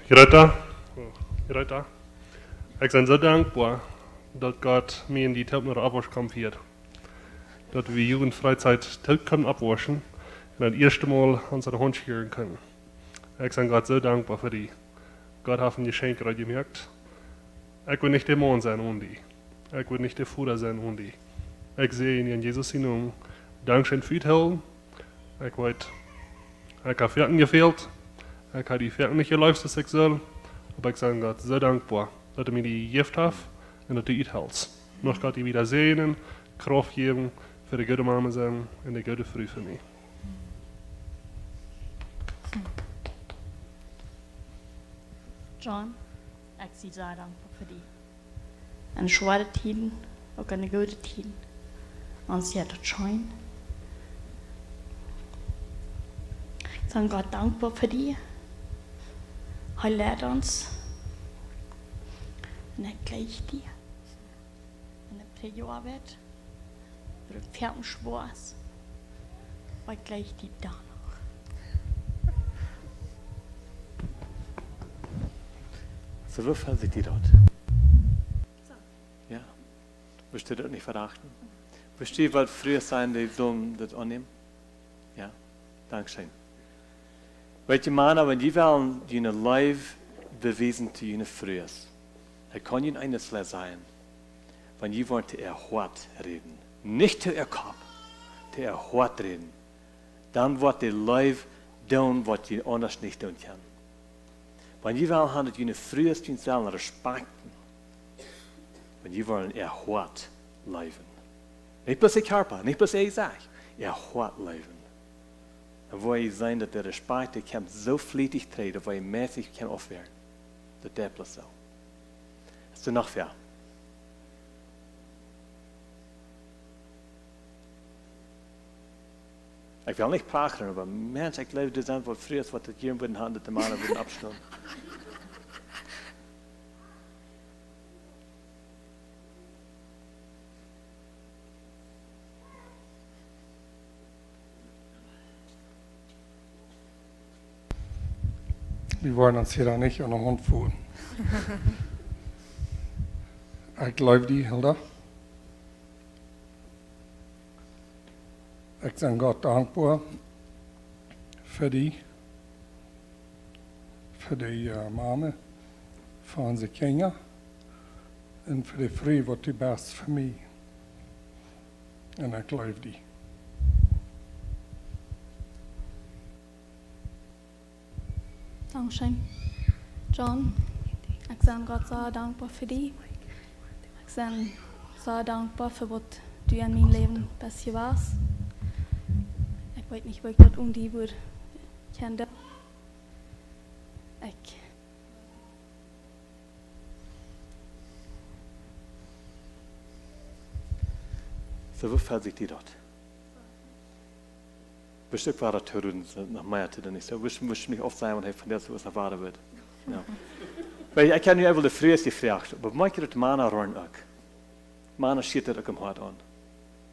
Geretta. Ik ben zo dankbaar dat God mij in die tijd naar de afwaschkamp heeft. Dat we Jugendfreizeit tijd kunnen afwaschen en het eerste Mal unsere Hond scheren können. Ik ben God zo dankbaar voor die. God heeft een geschenk gemerkt. Ik wil niet de Mann zijn ohne die. Ik wil niet de Vater zijn ohne die. Ik zie in Jesus naam dankzij voor het helpen. Ik weet, ik heb Verken gefehlt. Ik heb die Verken niet geluisterd als ik soll. Maar ik ben God zo dankbaar dat hij mij die gift heeft en dat hij het helpt. Nog gaat hij wieder zegenen, kracht geven voor de goede mama zijn en de goede vrouw voor mij. John, ik zie zeer dankbaar voor die. En zware tijden, ook een goede tijden. En ze had het schijn. Ik ben God dankbaar voor die. Hij leert ons. En hij gleicht die. En hij prejoarbeit. Voor het vierten Schwarz. Hij gleicht die da nog. So, wo fällt sich die dort? Ja. Willst du das nicht verachten? Bestimmt wird früher sein, die sollen das annehmen. Ja, Dankeschön. Weet je, Männer, wenn die wollen, die eine Life beweisen, die ihnen früher ist, dann kann ihnen eines sein, wenn die wollen, ihr Hort reden. Nicht ihr Kopf, ihr Hort reden. Dann wird die Life tun, was die anders nicht tun können. Wenn die wollen, haben die früher die sollen respekten. Wenn die wollen, ihr Hort leben. Nicht bloß ihr Körper, nicht bloß ihr Sache, ihr Hort leben. Und wo ihr sein, dass der Respekt, der kann so fließig treten, wo ihr mäßig kann aufhören. Das ist bloß so. Hast du noch wer? Ich will nicht praten, aber Mensch, ich glaube, das ist einfach früher, was das hier würden haben, dass die Männer würden abstellen. Wir wollen uns hier nicht an den Hund führen. Ich glaube die, Hilda. Ich bin Gott dankbar für die Mama, für unsere Kinder und für die Früh, was die best für mich. Und ich glaube die. Dankeschön. John, ich bin Gott sehr dankbar für dich. Ich bin sehr dankbar für was du in meinem Leben bisher warst. Ich weiß nicht, wo ich das um die würde kennen. So, wo fällt sich die dort? Bestimmt war das Tören nach Meierte dann nicht so. Wüsste mich oft sein, und von der so was erwartet wird. Ja. Weil ich kann nicht einfach die früheste gefragt, aber manche das Mana ran auch. Mana steht das auch im Hart an.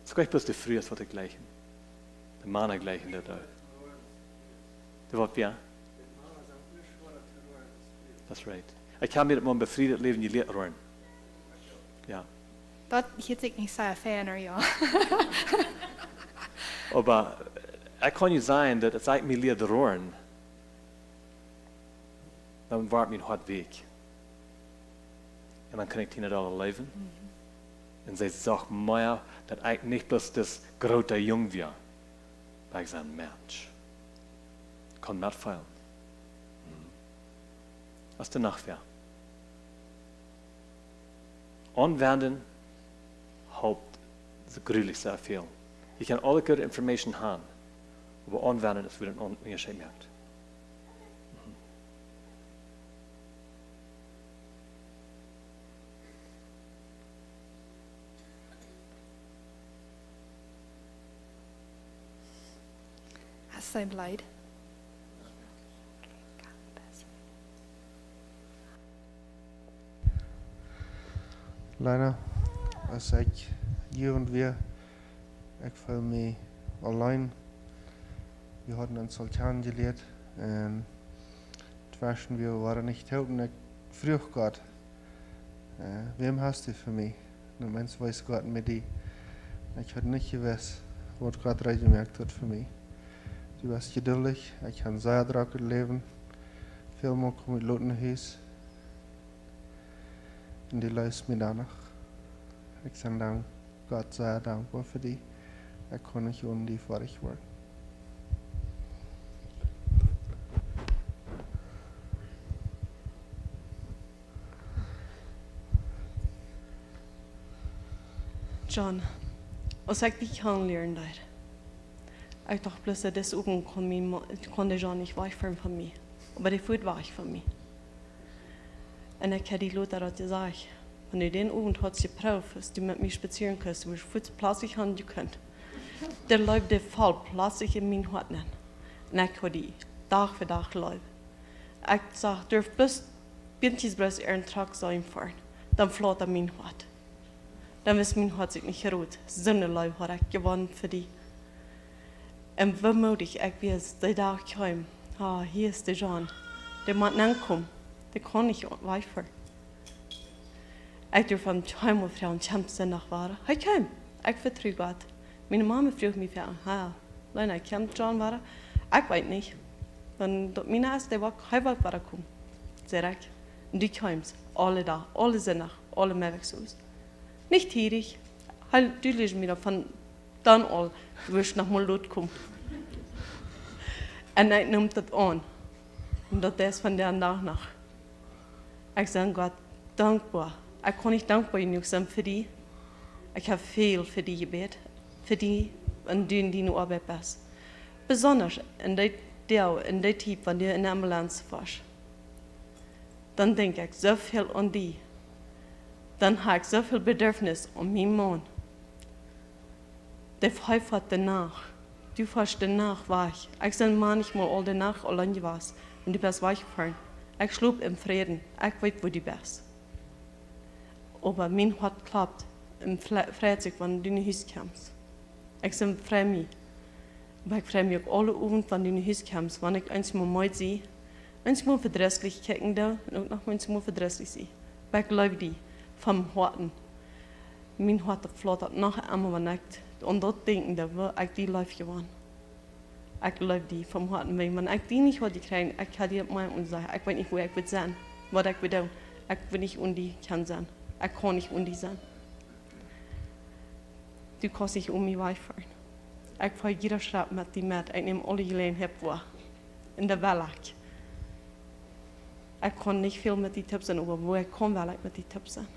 Es ist bloß die früheste, was ich gleichen. Die Mana gleichen das auch. Das Wort ja? That's right. Ich kann mir das mal ein befriedet Leben gelehrt ran. Ja. Dat hield ik niet zo fan, ja. Aber ich kann nicht sein, dass es mir leert rohren, dann war mein Hart weg. Und dann kann ich die nicht alle leben. Und sie sagt mir, dass ich nicht bloß das große Jung war, weil ich ein Mensch. Ich kann mitfallen. Was ist der Nachwehr? Anwenden haupt so gründlich sehr viel. Ich kann alle gute Informationen haben, aber anwenden ist wieder ein Unterschied merkt. Hast du ein Leid? Leider, als ik hier und weer, ik voel me allein. Wir hatten einen Sultan gelehrt und zwischen wir waren nicht helfen. Ich frug Gott, wem hast du für mich? Und mens weiß Gott mit dir. Ich hatte nicht gewusst, was Gott gemerkt hat für mich. Du warst geduldig, ich kann sehr drauf leben. Vielmal komme ich Leuten Haus. Und die lässt mir danach. Ich bin Gott sehr dankbar für die. Ich kann nicht ohne die fertig werden. John, als ik die kan leren daar. Ik dacht bloß, dat is ook kon de John niet weg van mij. Maar die voet weg van mij. En ik heb die Lothar dat gezegd. Wenn du den Abend hast gebraucht, dass du mit mir spazieren kannst, wo ich Fuß plötzlich haben könnt. Der läuft der Fall plötzlich in mein Hart nehmen. Und ich kann die Tag für Tag laufen. Ich sage, dürft bloß bloß ihren Tag sein fahren. Dann flaut mein Hart. Dann ist mein Hart sich nicht gerot. Sündenleib hat ich gewonnen für die. Und wie mutig ich weiß, der Tag kam. Ah, hier ist der John. Der muss ankommen. Der kann nicht weiter. Ich durfte von Heimwärts Frauen kämpfen nach Ware. Ich kam. ik vertrouw God. Mijn mama vroeg me van, Lena, kan John worden? Ik weet niet. Want mijn huis, die was heel wat waar kom. Zeg ik. Die kwam alle dag, alle zinnig, alle meewerkzoos. Niet hierig. Hij duidelijk me van dan al, wil ik nog maar lood komen. En ik noem dat aan. En dat is van der dag nog. Ik zeg God, dankbaar. Ik kon niet dankbaar genoeg zijn voor die. Ik heb veel voor die gebed. Voor die en die nu arbeid best. Besonders in die deel, in die tijd wanneer je in de ambulance was. Dan denk ik zoveel aan die. Dan heb ik zoveel bedürfnis om mijn man. Die vijf daarna. Du warst danach weg. Ik ben manchmal al danach allein was. Und du bist weggefahren. Ich schlug im Frieden. Ich weiß, wo du bist. Aber mein Hart klappt im Freitag, wenn du in Haus kommst. Ich bin frei mich. Aber ich freue mich auch alle Abend, wenn du in Haus kommst, wenn ich eins mal sehe. Eins mal verdrießlich kicken da und noch eins mal verdrießlich sehe. Aber ich glaube die vom Harten. Mein Hart flattert nachher einmal, wenn ich und dort denken, da war ich die live geworden. Ich glaube die vom Harten, wenn ich die nicht heute kriege, ich kann dir mal und sagen, ich weiß nicht, wo ich will sein, was ich will tun. Ich will nicht die kann sein. Ich kann nicht die sein. Du kannst nicht mich wegfahren. Ich fahre jeder Schritt mit dir mit. Ich nehme alle Gelegenheit vor. In der Welt. Ich kann nicht viel mit dir Tipps sein, aber wo ich kann, will ich mit dir Tipps sein.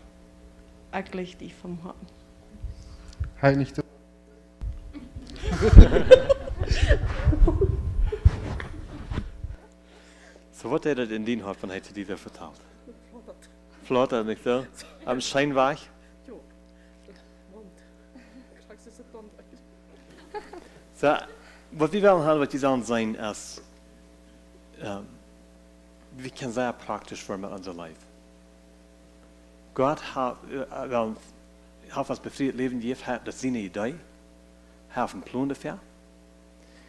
Ich liebe die vom Harten. Halt nicht so. So wat het in dien hart van hij die daar vertaald? Flotter, niet zo? Am Scheinweg? So, wat we willen hebben, wat je zou zijn, is, we kunnen zeer praktisch worden met onze leven. God heeft ons bevrijd leven gegeven, dat zijn idee, heeft een plan dafür.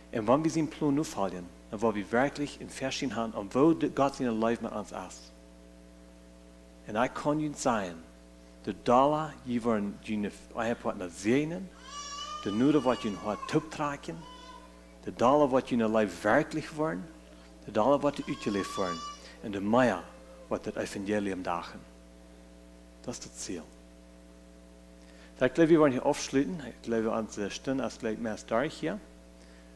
En wanneer we zijn plan nu volgen, dan wollen we wirklich in verschieden haben, om wo God zijn leven met ons is. En ik kan je zeggen, de dollar, je worden je wat naar zenen, de noede wat je hart toetraken, de dollar wat je naar leven werkelijk worden, de dollar wat je uitgeleefd worden, en de meer wat het evangelium dagen. Dat is het ziel. Dus ik glaube, we wollen hier afsluiten. Ik glaube, onze Stunde is gleich meer sterk hier.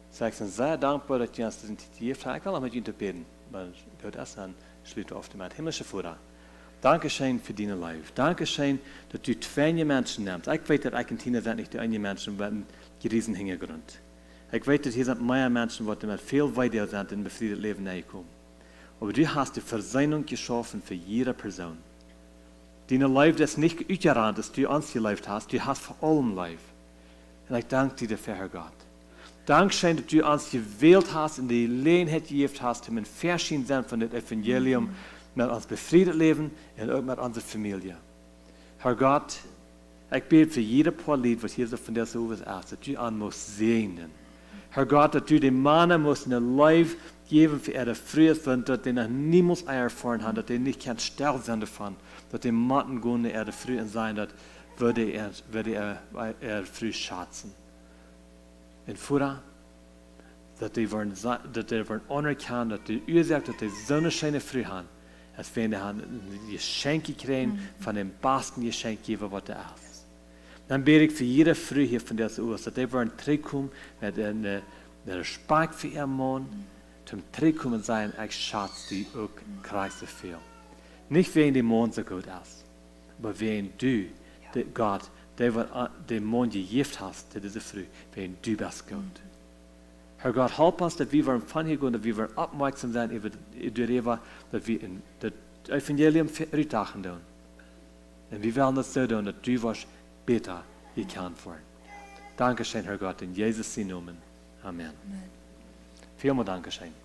Dus ik ben zeer dankbaar dat je ons deze tijd gegeven hebt. Ik wil nog met je te beden. Maar Gott is dan sluiten we af met himmlische Vader. Dankeschön für dein Leben. Dankeschön, dass du zwei Menschen nimmst. Ich weiß, dass Argentinier sind nicht die einzigen Menschen, die diesen Hintergrund. Ich weiß, dass hier sind mehr Menschen, die mit viel weiter sind in befriedet Leben kommen. Aber du hast die Versöhnung geschaffen für jede Person. Dein Leben ist nicht ausgerannt, dass du uns gelebt hast. Du hast vor allem Leben. Und ich danke dir dafür, Herr Gott. Dankeschön, dass du uns gewählt hast und die Gelegenheit gegeben hast, um in verschiedenen Sinn von dem Evangelium met ons bevredigd leven en ook met onze familie. Herr Gott, ich bete für jede paar Lied, was hier so von der Sowas ist, dass du an musst segnen. Herr Gott, dass du den Mannen musst ein Leben geben für ihre Frühe sind, dass die noch niemals erfahren haben, dass die nicht kein sterben sind davon, dass die Matten gehen ihre Frühe sein, dass würde er früh schätzen. Und Vater, dass die wollen anerkennen, dass die Ursache, dass die so eine schöne Früh haben, als wenn die Geschenke kriegen von dem besten Geschenkgeber, was er ist. Dann bete ich für jede Früh hier von dieser Uhr, dass die wollen zurückkommen mit einem Respekt für ihren Mann, zum zurückkommen und sagen, ich schätze die auch kreise viel. Nicht wegen dem Mann so gut ist, aber wegen du, Gott, der den Mann gegeben hast, zu dieser Früh, wegen du bist gut. Herr Gott, help uns, dass wir von hier gehen, dass wir aufmerksam sein über darüber, dass wir das Evangelium verrichten tun. Und wir wollen das so tun, dass du was besser gekannt werden. Dankeschön, Herr Gott, in Jesus' Namen. Amen. Vielen Dank, Dankeschön.